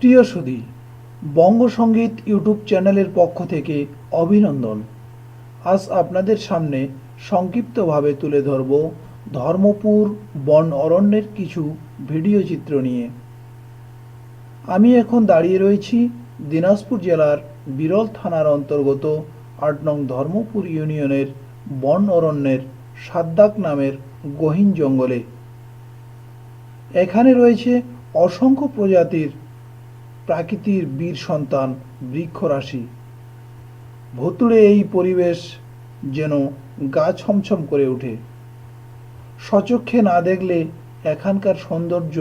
প্রিয় সুধী, বঙ্গসঙ্গীত ইউটিউব চ্যানেলের পক্ষ থেকে অভিনন্দন। আজ আপনাদের সামনে সংক্ষিপ্তভাবে তুলে ধরব ধর্মপুর বন অরণ্যের কিছু ভিডিও চিত্র নিয়ে। আমি এখন দাঁড়িয়ে রয়েছি দিনাজপুর জেলার বিরল থানার অন্তর্গত ৮ নং ধর্মপুর ইউনিয়নের বন অরণ্যের সাদ্দাক নামের গহীন জঙ্গলে। এখানে রয়েছে অসংখ্য প্রজাতির প্রাকৃতির বীর সন্তান বৃক্ষরাশি। ভুতুড়ে এই পরিবেশ যেন গা ছমছম করে ওঠে। স্বচক্ষে না দেখলে এখানকার সৌন্দর্য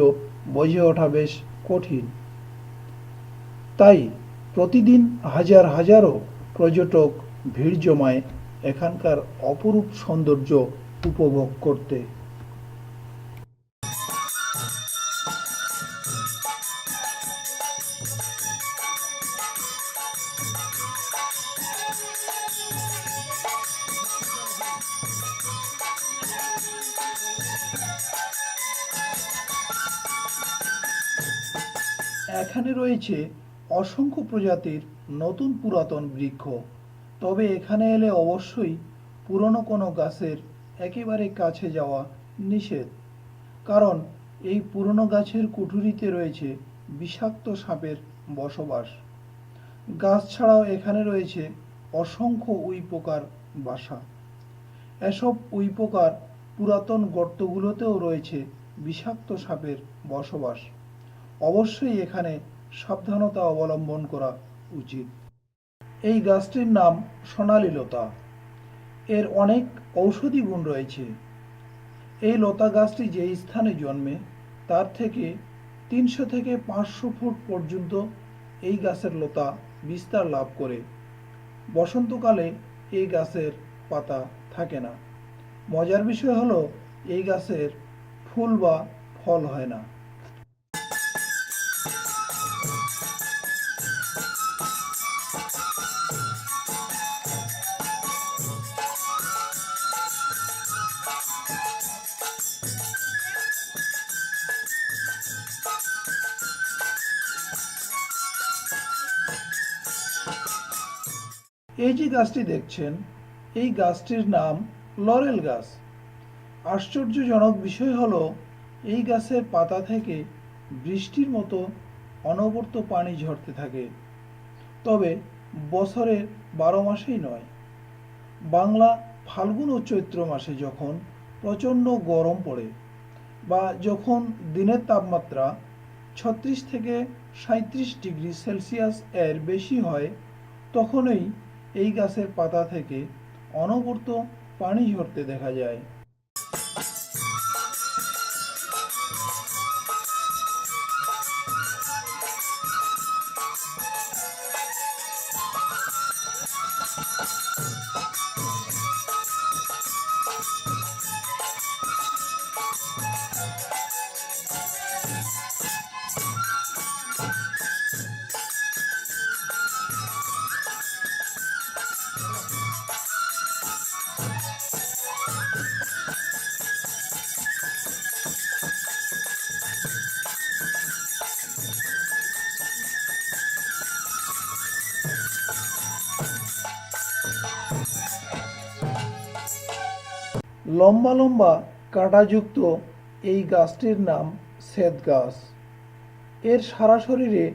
বুঝে ওঠা বেশ কঠিন। তাই প্রতিদিন হাজার হাজারো পর্যটক ভিড় জমায় এখানকার অপরূপ সৌন্দর্য উপভোগ করতে। এখানে রয়েছে অসংখ্য প্রজাতির নতুন পুরাতন বৃক্ষ। তবে এখানে এলে অবশ্যই পুরনো কোনো গাছের একেবারে কাছে যাওয়া নিষেধ, কারণ এই পুরনো গাছের কুঠুরিতে রয়েছে বিষাক্ত সাপের বসবাস। গাছ ছাড়াও এখানে রয়েছে অসংখ্য উইপোকার বাসা। এসব উইপোকার পুরাতন গর্তগুলোতেও রয়েছে বিষাক্ত সাপের বসবাস। অবশ্যই এখানে সাবধানতা অবলম্বন করা উচিত। এই গাছটির নাম সোনালী লতা। এর অনেক ঔষধি গুণ রয়েছে। এই লতা গাছটি যে স্থানে জন্মে তার থেকে ৩০০ থেকে ৫০০ ফুট পর্যন্ত এই গাছের লতা বিস্তার লাভ করে। বসন্তকালে এই গাছের পাতা থাকে না। মজার বিষয় হলো এই গাছের ফুল বা ফল হয় না। এই যে গাছটি দেখছেন, এই গাছটির নাম লরেল গাছ। আশ্চর্যজনক বিষয় হলো এই গাছের পাতা থেকে বৃষ্টির মতো অনবরত পানি ঝরতে থাকে। তবে বছরের ১২ মাসেই নয়। বাংলা ফাল্গুন ও চৈত্র মাসে যখন প্রচণ্ড গরম পড়ে বা যখন দিনের তাপমাত্রা ৩৬ থেকে ৩৭ ডিগ্রি সেলসিয়াস এর বেশি হয়, তখনই এই গাছের পাতা থেকে অনবরত পানি ঝরতে দেখা যায়। লম্বা লম্বা কাঁটাযুক্ত এই গাছটির নাম শ্বেত গাছ। এর সারা শরীরে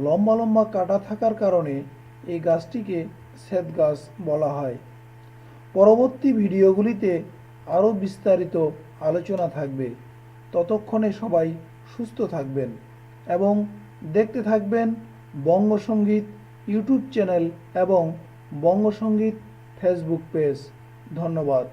লম্বা লম্বা কাঁটা থাকার কারণে এই গাছটিকে শ্বেত গাছ বলা হয়। পরবর্তী ভিডিওগুলিতে আরও বিস্তারিত আলোচনা থাকবে। ততক্ষণে সবাই সুস্থ থাকবেন এবং দেখতে থাকবেন বঙ্গসঙ্গীত ইউটিউব চ্যানেল এবং বঙ্গসঙ্গীত ফেসবুক পেজ। ধন্যবাদ।